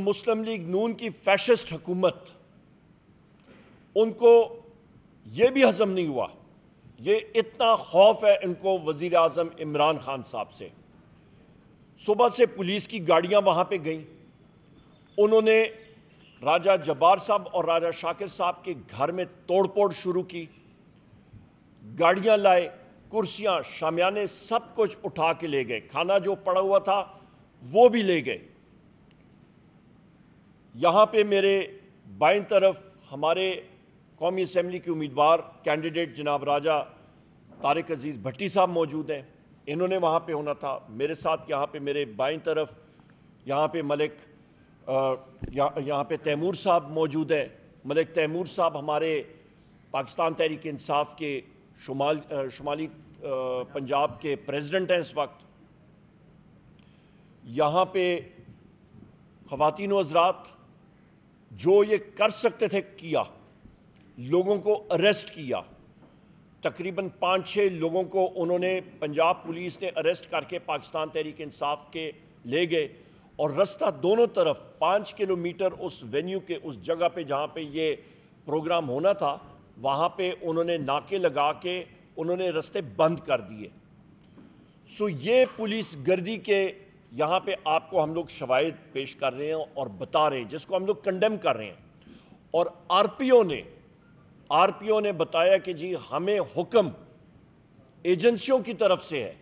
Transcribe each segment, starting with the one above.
مسلم league نون کی fascist حکومت، ان کو یہ بھی ہضم نہیں ہوا. یہ اتنا خوف ہے ان کو وزیر اعظم عمران خان صاحب سے. صبح سے پولیس کی گاڑیاں وہاں پہ گئیں. انہوں نے راجہ جبار صاحب اور راجہ شاکر صاحب کے گھر میں توڑ پھوڑ شروع کی. گاڑیاں لائے، کرسیاں، شامیانے، سب کچھ اٹھا کے لے گئے. کھانا جو پڑا ہوا تھا وہ بھی لے گئے. یہاں پہ میرے بائیں طرف ہمارے قومی اسمبلی کے امیدوار کینڈیڈیٹ جناب راجہ طارق عزیز بھٹی صاحب موجود ہیں. انہوں نے وہاں پہ ہونا تھا. میرے ساتھ یہاں پہ میرے بائیں طرف یہاں پہ یہاں پہ تیمور صاحب موجود ہیں. ملک تیمور صاحب ہمارے پاکستان تحریک انصاف کے شمالی پنجاب کے پریزیڈنٹ ہیں اس وقت. یہاں پہ خواتین و حضرات جو یہ کر سکتے تھے کیا. لوگوں کو اریسٹ کیا. تقریباً 5-6 لوگوں کو انہوں نے پنجاب پولیس نے اریسٹ کر کے پاکستان تحریک انصاف کے لے گئے. اور رستہ دونوں طرف 5 کلومیٹر اس وینیو کے اس جگہ پہ جہاں پہ یہ پروگرام ہونا تھا وہاں پہ انہوں نے ناکے لگا کے انہوں نے رستے بند کر دیے. سو یہ پولیس گردی کے یہاں پہ آپ کو ہم لوگ شواہد پیش کر رہے ہیں اور بتا رہے ہیں جس کو ہم لوگ کنڈیم کر رہے ہیں. اور آر پی او نے بتایا کہ جی ہمیں حکم ایجنسیوں کی طرف سے ہے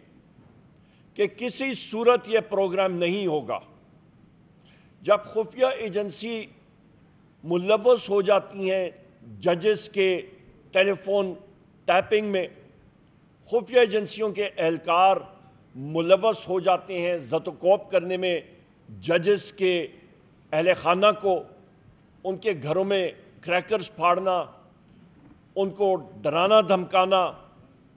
کہ کسی صورت یہ پروگرام نہیں ہوگا. جب خفیہ ایجنسی ملوث ہو جاتی ہیں ججز کے ٹیلی فون ٹیپنگ میں، خفیہ ایجنسیوں کے اہلکار ملوث ہو جاتے ہیں زد و کوب کرنے میں ججز کے اہل خانہ کو، ان کے گھروں میں کریکرز پھاڑنا، ان کو ڈرانا دھمکانا،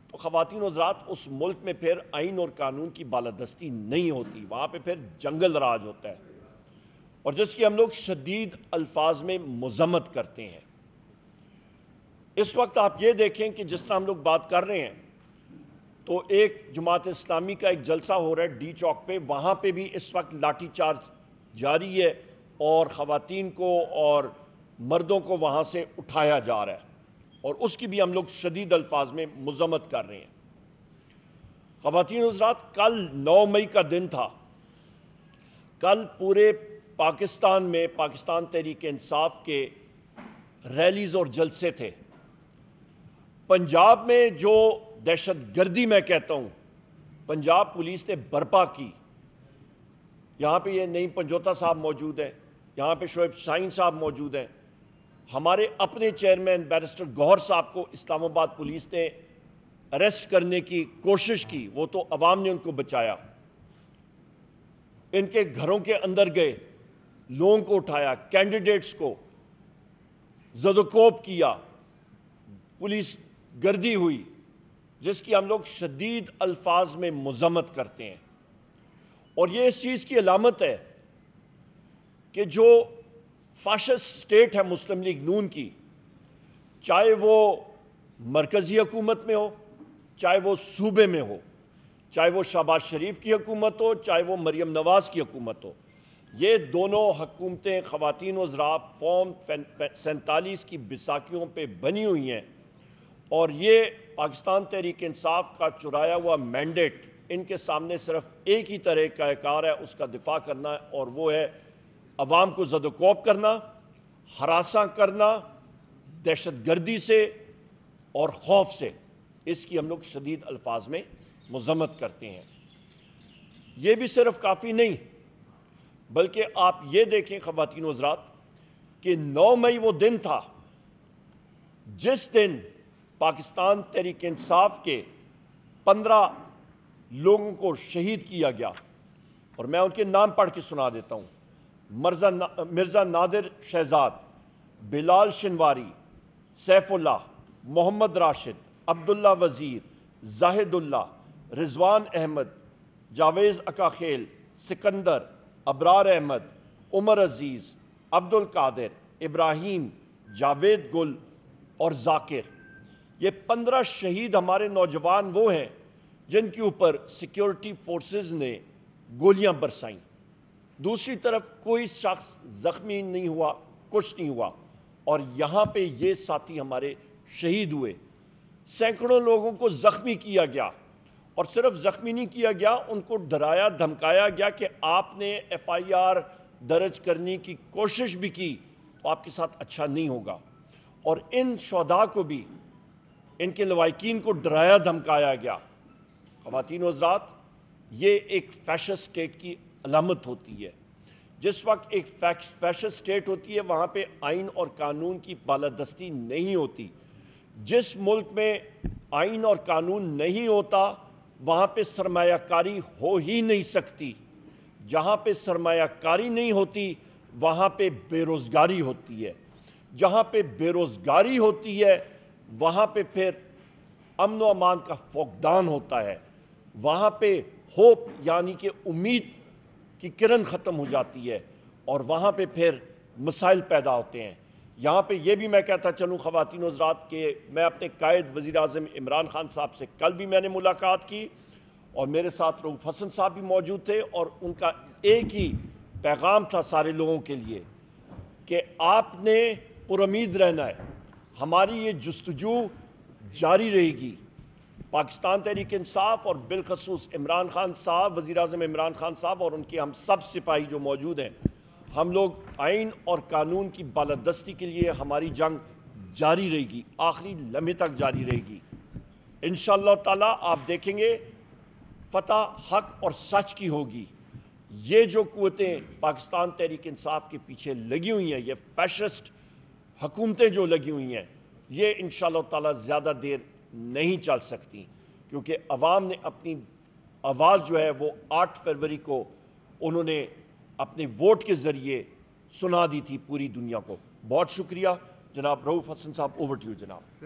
تو خواتین و حضرات اس ملک میں پھر آئین اور قانون کی بالادستی نہیں ہوتی. وہاں پہ پھر جنگل راج ہوتا ہے اور جس کی ہم لوگ شدید الفاظ میں مذمت کرتے ہیں. اس وقت آپ یہ دیکھیں کہ جس طرح ہم لوگ بات کر رہے ہیں تو ایک جماعت اسلامی کا ایک جلسہ ہو رہا ہے ڈی چوک پہ. وہاں پہ بھی اس وقت لاٹھی چارج جاری ہے اور خواتین کو اور مردوں کو وہاں سے اٹھایا جا رہا ہے اور اس کی بھی ہم لوگ شدید الفاظ میں مذمت کر رہے ہیں. خواتین و حضرات، کل 9 مئی کا دن تھا. کل پورے پاکستان میں پاکستان تحریک انصاف کے ریلیز اور جلسے تھے. پنجاب میں جو دہشت گردی میں کہتا ہوں پنجاب پولیس نے برپا کی. یہاں پہ یہ نعیم پنجوتا صاحب موجود ہیں، یہاں پہ شعیب شاہین صاحب موجود ہیں. ہمارے اپنے چیئرمین بیرسٹر گوہر صاحب کو اسلام آباد پولیس نے اریسٹ کرنے کی کوشش کی، وہ تو عوام نے ان کو بچایا. ان کے گھروں کے اندر گئے، لوگوں کو اٹھایا، کینڈیڈیٹس کو زد و کوب کیا، پولیس گردی ہوئی جس کی ہم لوگ شدید الفاظ میں مذمت کرتے ہیں. اور یہ اس چیز کی علامت ہے کہ جو فاشسٹ سٹیٹ ہے مسلم لیگ نون کی، چاہے وہ مرکزی حکومت میں ہو، چاہے وہ صوبے میں ہو، چاہے وہ شہباز شریف کی حکومت ہو، چاہے وہ مریم نواز کی حکومت ہو، یہ دونوں حکومتیں خواتین و حضرات فارم 47 کی بیساکھیوں پہ بنی ہوئی ہیں. اور یہ پاکستان تحریک انصاف کا چرایا ہوا مینڈیٹ ان کے سامنے صرف ایک ہی طرح کا کار ہے، اس کا دفاع کرنا ہے، اور وہ ہے عوام کو زد و کوب کرنا، ہراساں کرنا دہشت گردی سے اور خوف سے. اس کی ہم لوگ شدید الفاظ میں مذمت کرتے ہیں. یہ بھی صرف کافی نہیں بلکہ آپ یہ دیکھیں خواتین و حضرات کہ 9 مئی وہ دن تھا جس دن پاکستان تحریک انصاف کے 15 لوگوں کو شہید کیا گیا. اور میں ان کے نام پڑھ کے سنا دیتا ہوں: مرزا نادر شہزاد، بلال شنواری، سیف اللہ، محمد راشد، عبداللہ وزیر، زاہد اللہ، رضوان احمد، جاویز اکاخیل، سکندر، ابرار احمد، عمر عزیز، عبد القادر، ابراہیم، جاوید گل اور ذاکر. یہ 15 شہید ہمارے نوجوان وہ ہیں جن کے اوپر سیکیورٹی فورسز نے گولیاں برسائیں. دوسری طرف کوئی شخص زخمی نہیں ہوا، کچھ نہیں ہوا، اور یہاں پہ یہ ساتھی ہمارے شہید ہوئے۔ سینکڑوں لوگوں کو زخمی کیا گیا، اور صرف زخمی نہیں کیا گیا، ان کو ڈرایا دھمکایا گیا کہ آپ نے ایف آئی آر درج کرنے کی کوشش بھی کی تو آپ کے ساتھ اچھا نہیں ہوگا۔ اور ان شہداء کو بھی، ان کے لواحقین کو ڈرایا دھمکایا گیا۔ خواتین و حضرات، یہ ایک فیشسٹ اسٹیٹ کی علامت ہوتی ہے۔ جس وقت ایک فیشسٹ اسٹیٹ ہوتی ہے وہاں پہ آئین اور قانون کی بالادستی نہیں ہوتی۔ جس ملک میں آئین اور قانون نہیں ہوتا وہاں پہ سرمایہ کاری ہو ہی نہیں سکتی۔ جہاں پہ سرمایہ کاری نہیں ہوتی وہاں پہ بے روزگاری ہوتی ہے۔ جہاں پہ بے روزگاری ہوتی ہے وہاں پہ پھر امن و امان کا فقدان ہوتا ہے۔ وہاں پہ ہوپ یعنی کہ امید کی کرن ختم ہو جاتی ہے، اور وہاں پہ پھر مسائل پیدا ہوتے ہیں۔ یہاں پہ یہ بھی میں کہتا چلوں خواتین و حضرات کہ میں اپنے قائد وزیر اعظم عمران خان صاحب سے کل بھی میں نے ملاقات کی، اور میرے ساتھ رؤوف حسن صاحب بھی موجود تھے، اور ان کا ایک ہی پیغام تھا سارے لوگوں کے لیے کہ آپ نے پر امید رہنا ہے۔ ہماری یہ جستجو جاری رہے گی۔ پاکستان تحریک انصاف اور بالخصوص عمران خان صاحب، وزیر اعظم عمران خان صاحب اور ان کے ہم سب سپاہی جو موجود ہیں، ہم لوگ آئین اور قانون کی بالادستی کے لیے ہماری جنگ جاری رہے گی، آخری لمحے تک جاری رہے گی۔ انشاءاللہ تعالیٰ آپ دیکھیں گے فتح حق اور سچ کی ہوگی۔ یہ جو قوتیں پاکستان تحریک انصاف کے پیچھے لگی ہوئی ہیں، یہ فیشسٹ حکومتیں جو لگی ہوئی ہیں، یہ انشاءاللہ تعالیٰ زیادہ دیر نہیں چل سکتی، کیونکہ عوام نے اپنی آواز جو ہے وہ 8 فروری کو انہوں نے اپنے ووٹ کے ذریعے سنا دی تھی پوری دنیا کو۔ بہت شکریہ جناب رؤوف حسن صاحب، اوور ٹو یو جناب۔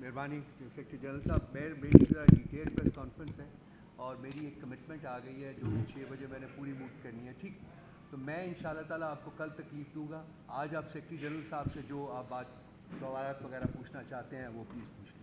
مہربانی سیکرٹری جنرل صاحب، میری ڈیٹیل پریس کانفرنس ہے اور میری ایک کمٹمنٹ آ گئی ہے جو 6 بجے میں نے پوری موو کرنی ہے، ٹھیک؟ تو میں انشاءاللہ تعالیٰ آپ کو کل تکلیف دوں گا۔ آج آپ سیکرٹری جنرل صاحب سے جو آپ بات سوالات وغیرہ پوچھنا چاہتے ہیں وہ پلیز پوچھ لیجیے۔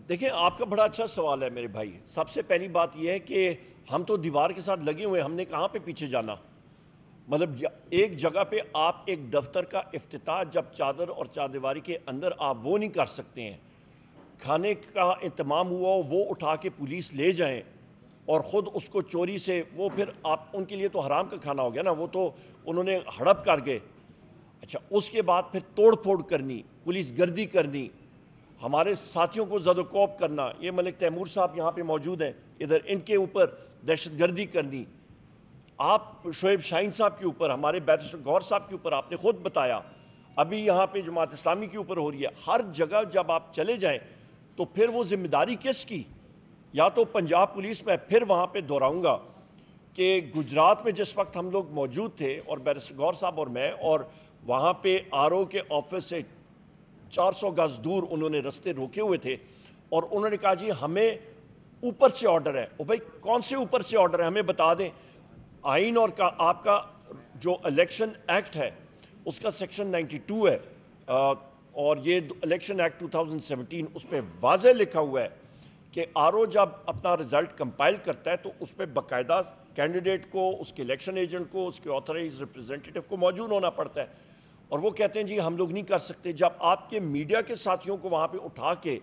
دیکھیں، آپ کا بڑا اچھا سوال ہے میرے بھائی۔ سب سے پہلی بات یہ ہے کہ ہم تو دیوار کے ساتھ لگے ہوئے ہیں، ہم نے کہاں پہ پیچھے جانا؟ مطلب ایک جگہ پہ آپ ایک دفتر کا افتتاح جب چادر اور چاردیواری کے اندر آپ وہ نہیں کر سکتے ہیں، کھانے کا اہتمام ہوا وہ اٹھا کے پولیس لے جائیں اور خود اس کو چوری سے، وہ پھر آپ ان کے لیے تو حرام کا کھانا ہو گیا نا، وہ تو انہوں نے ہڑپ کر گئے۔ اچھا، اس کے بعد پھر توڑ پھوڑ کرنی، پولیس گردی کرنی، ہمارے ساتھیوں کو زد و کوب کرنا، یہ ملک تیمور صاحب یہاں پہ موجود ہیں، ادھر ان کے اوپر دہشت گردی کرنی، آپ شعیب شاہین صاحب کے اوپر، ہمارے بیرسٹر گور صاحب کے اوپر آپ نے خود بتایا، ابھی یہاں پہ جماعت اسلامی کے اوپر ہو رہی ہے۔ ہر جگہ جب آپ چلے جائیں تو پھر وہ ذمہ داری کس کی؟ یا تو پنجاب پولیس، میں پھر وہاں پہ دہراؤں گا کہ گجرات میں جس وقت ہم لوگ موجود تھے اور بیرسٹر گور صاحب اور میں، اور وہاں پہ آر او کے آفس سے 400 گز دور انہوں نے رستے روکے ہوئے تھے، اور انہوں نے کہا جی ہمیں اوپر سے آرڈر ہے۔ او بھائی، کون سے اوپر سے آرڈر ہے؟ ہمیں بتا دیں۔ آئین اور آپ کا جو الیکشن ایکٹ ہے اس کا سیکشن 92 ہے، اور یہ الیکشن ایکٹ 2017، اس پہ واضح لکھا ہوا ہے کہ آر او جب اپنا رزلٹ کمپائل کرتا ہے تو اس پہ باقاعدہ کینڈیڈیٹ کو، اس کے الیکشن ایجنٹ کو، اس کے آتھرائز ریپرزینٹیٹیو کو موجود ہونا پڑتا ہے، اور وہ کہتے ہیں جی ہم لوگ نہیں کر سکتے۔ جب آپ کے میڈیا کے ساتھیوں کو وہاں پہ اٹھا کے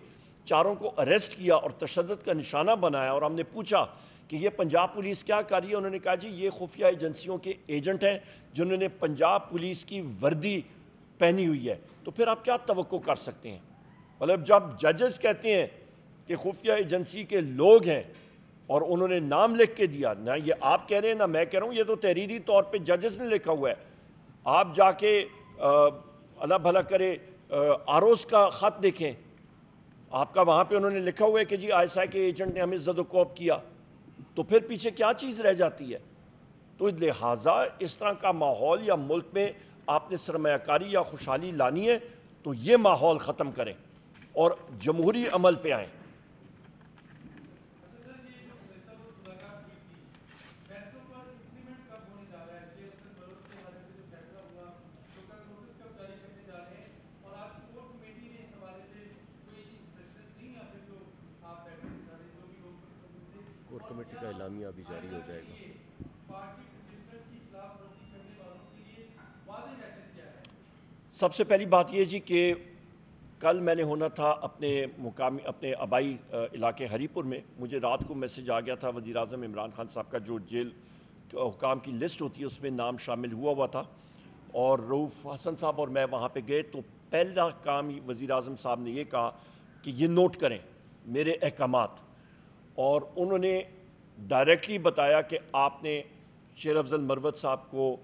چاروں کو اریسٹ کیا اور تشدد کا نشانہ بنایا، اور ہم نے پوچھا کہ یہ پنجاب پولیس کیا کر رہی ہے، انہوں نے کہا جی یہ خفیہ ایجنسیوں کے ایجنٹ ہیں جنہوں نے پنجاب پولیس کی وردی پہنی ہوئی ہے۔ تو پھر آپ کیا توقع کر سکتے ہیں؟ مطلب جب ججز کہتے ہیں کہ خفیہ ایجنسی کے لوگ ہیں اور انہوں نے نام لکھ کے دیا، نہ یہ آپ کہہ رہے ہیں نہ میں کہہ رہا ہوں، یہ تو تحریری طور پہ ججز نے لکھا ہوا ہے۔ آپ جا کے اللہ بھلا کرے آروز کا خط دیکھیں، آپ کا وہاں پہ انہوں نے لکھا ہوا ہے کہ جی آئی ایس آئی کے ایجنٹ نے ہمیں زد و کوب کیا۔ تو پھر پیچھے کیا چیز رہ جاتی ہے؟ تو لہٰذا اس طرح کا ماحول یا ملک میں آپ نے سرمایہ کاری یا خوشحالی لانی ہے تو یہ ماحول ختم کریں اور جمہوری عمل پہ آئیں. کور کمیٹی کا اعلامیہ ابھی جاری ہو جائے گا. سب سے پہلی بات یہ جی کہ کل میں نے ہونا تھا اپنے آبائی علاقے ہری پور میں. مجھے رات کو میسج آ گیا تھا وزیر اعظم عمران خان صاحب کا جو جیل حکام کی لسٹ ہوتی ہے اس میں نام شامل ہوا تھا, اور رؤوف حسن صاحب اور میں وہاں پہ گئے. تو پہلا کام وزیر اعظم صاحب نے یہ کہا کہ یہ نوٹ کریں میرے احکامات, اور انہوں نے ڈائریکٹلی بتایا کہ آپ نے شیر افضل مروت صاحب کو,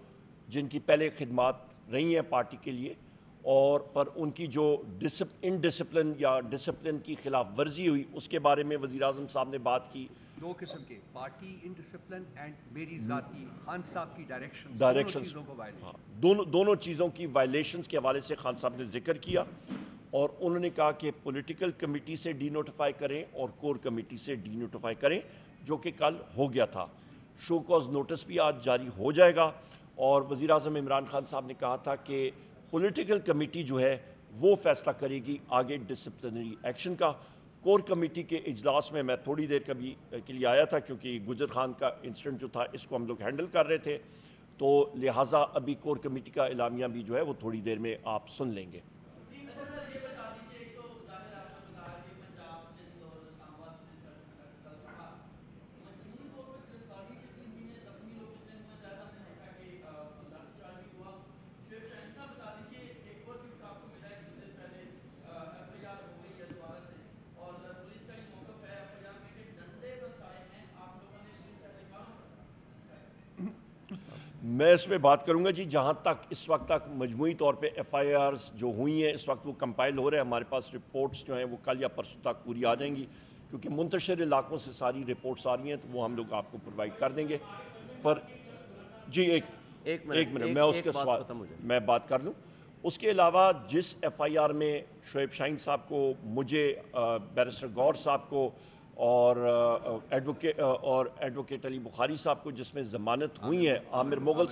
جن کی پہلے خدمات رہی ہیں پارٹی کے لیے, اور پر ان کی جو انڈسپلن یا ڈسپلن کی خلاف ورزی ہوئی اس کے بارے میں وزیر اعظم صاحب نے بات کی. دو قسم کے, پارٹی انڈسپلن اینڈ میری ذاتی خان صاحب کی ڈائریکشنز, دونوں چیزوں کی وائلیشنز کے حوالے سے خان صاحب نے ذکر کیا, اور انہوں نے کہا کہ پولیٹیکل کمیٹی سے ڈی نوٹیفائی کریں اور کور کمیٹی سے ڈی نوٹیفائی کریں, جو کہ کل ہو گیا تھا. شو کاز نوٹس بھی آج جاری ہو جائے گا, اور وزیر اعظم عمران خان صاحب نے کہا تھا کہ پولیٹیکل کمیٹی جو ہے وہ فیصلہ کرے گی آگے ڈسپلنری ایکشن کا. کور کمیٹی کے اجلاس میں تھوڑی دیر کے لیے آیا تھا, کیونکہ گجر خان کا انسیڈنٹ جو تھا اس کو ہم لوگ ہینڈل کر رہے تھے, تو لہٰذا ابھی کور کمیٹی کا اعلامیہ بھی جو ہے وہ تھوڑی دیر میں آپ سن لیں گے. میں اس میں بات کروں گا جی. جہاں تک اس وقت تک مجموعی طور پہ ایف آئی آرز جو ہوئی ہیں اس وقت وہ کمپائل ہو رہے ہیں. ہمارے پاس رپورٹس جو ہیں وہ کل یا پرسوں تک پوری آ جائیں گی, کیونکہ منتشر علاقوں سے ساری رپورٹس آ رہی ہیں, تو وہ ہم لوگ آپ کو پرووائڈ کر دیں گے. پر جی ایک منٹ میں اس کے سوال میں بات کر لوں. اس کے علاوہ جس ایف آئی آر میں شعیب شاہین صاحب کو, مجھے, بیرسٹر غور صاحب کو اور ایڈوکیٹ علی بخاری صاحب کو جس میں ضمانت ہوئی ہے, عامر مغل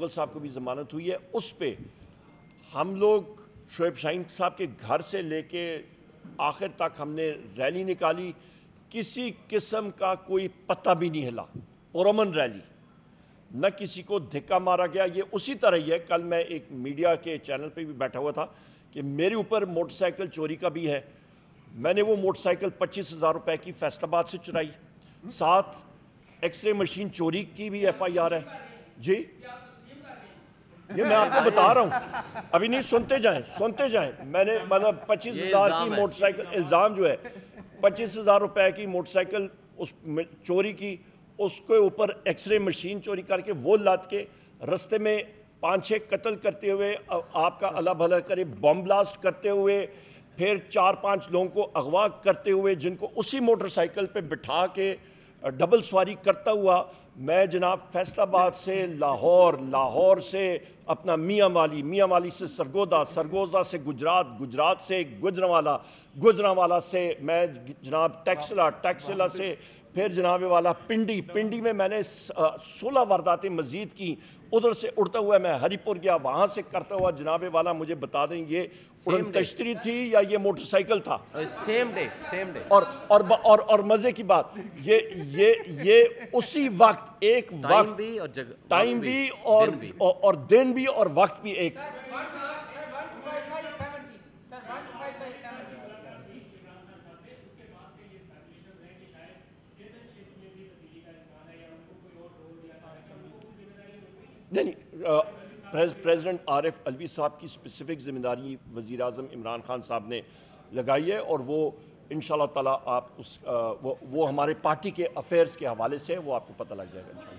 صاحب کو بھی ضمانت ہوئی ہے, اس پہ ہم لوگ شعیب شاہین صاحب کے گھر سے لے کے آخر تک ہم نے ریلی نکالی. کسی قسم کا کوئی پتہ بھی نہیں ہلا, پرامن ریلی, نہ کسی کو دھکا مارا گیا. یہ اسی طرح ہی ہے. کل میں ایک میڈیا کے چینل پہ بھی بیٹھا ہوا تھا کہ میرے اوپر موٹر سائیکل چوری کا بھی ہے. میں نے وہ موٹر سائیکل 25,000 روپے کی فیصل آباد سے چرائی. ساتھ ایکس رے مشین چوری کی بھی ایف آئی آر ہے. جی یہ میں آپ کو بتا رہا ہوں, ابھی نہیں, سنتے جائیں. میں نے مطلب 25,000 کی موٹر سائیکل, الزام جو ہے 25,000 روپے کی موٹر سائیکل اس چوری کی, اس کے اوپر ایکس رے مشین چوری کر کے وہ لاد کے رستے میں 5-6 قتل کرتے ہوئے, آپ کا اللہ بھلا کرے, بم بلاسٹ کرتے ہوئے, پھر 4-5 لوگوں کو اغوا کرتے ہوئے, جن کو اسی موٹر سائیکل پہ بٹھا کے ڈبل سواری کرتا ہوا میں جناب فیصل آباد سے لاہور سے اپنا میاں والی سے سرگودا سے گجرات سے گجرانوالا سے میں جناب ٹیکسلا سے پھر جناب والا پنڈی میں نے 16 وارداتیں مزید کی. ادھر سے اڑتا ہوا میں ہری پور گیا, وہاں سے کرتا ہوا جناب والا مجھے بتا دیں یہ اڑن تشتری تھی یا یہ موٹر سائیکل تھا. سیم ڈے اور مزے کی بات یہ اسی وقت ایک وقت, ٹائم بھی اور دن بھی اور وقت بھی ایک. نہیں, پریزیڈنٹ عارف علوی صاحب کی اسپیسیفک ذمہ داری وزیر اعظم عمران خان صاحب نے لگائی ہے, اور وہ انشاءاللہ تعالیٰ آپ وہ ہمارے پارٹی کے افیئرز کے حوالے سے وہ آپ کو پتہ لگ جائے گا انشاءاللہ.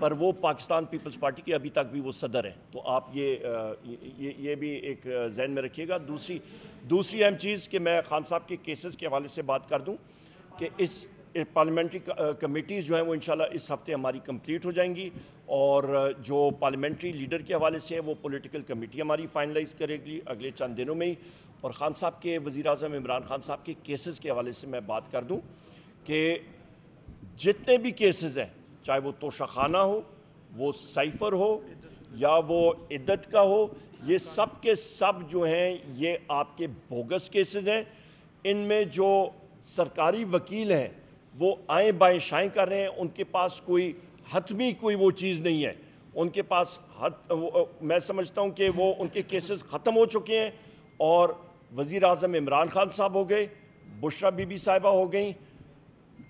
پر وہ پاکستان پیپلز پارٹی کے ابھی تک بھی وہ صدر ہیں. تو آپ یہ بھی ایک ذہن میں رکھیے گا. دوسری اہم چیز کہ میں خان صاحب کے کیسز کے حوالے سے بات کر دوں کہ اس پارلیمنٹری کمیٹیز جو ہیں وہ انشاءاللہ اس ہفتے ہماری کمپلیٹ ہو جائیں گی, اور جو پارلیمنٹری لیڈر کے حوالے سے ہیں وہ پولیٹیکل کمیٹی ہماری فائنلائز کرے گی اگلے چند دنوں میں ہی. اور خان صاحب کے وزیر اعظم عمران خان صاحب کے کیسز کے حوالے سے میں بات کر دوں کہ جتنے بھی کیسز ہیں, چاہے وہ توشہ خانہ ہو, وہ سائفر ہو, یا وہ عدت کا ہو, یہ سب کے سب جو ہیں یہ آپ کے بوگس کیسز ہیں. ان میں جو سرکاری وکیل ہیں وہ آئیں بائیں شائیں کر رہے ہیں, ان کے پاس کوئی حتمی کوئی وہ چیز نہیں ہے. ان کے پاس میں سمجھتا ہوں کہ وہ ان کے کیسز ختم ہو چکے ہیں, اور وزیر اعظم عمران خان صاحب ہو گئے, بشرا بی بی صاحبہ ہو گئیں,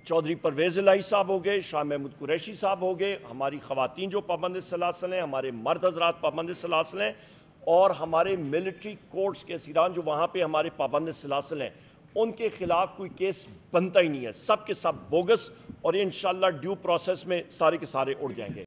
چودھری پرویز الہی صاحب ہو گئے, شاہ محمود قریشی صاحب ہو گئے, ہماری خواتین جو پابند سلاسل ہیں, ہمارے مرد حضرات پابند سلاسل ہیں, اور ہمارے ملٹری کورٹس کے اسیران جو وہاں پہ ہمارے پابند سلاسل ہیں, ان کے خلاف کوئی کیس بنتا ہی نہیں ہے. سب کے سب بوگس, اور انشاءاللہ ڈیو پروسیس میں سارے کے سارے اڑ جائیں گے.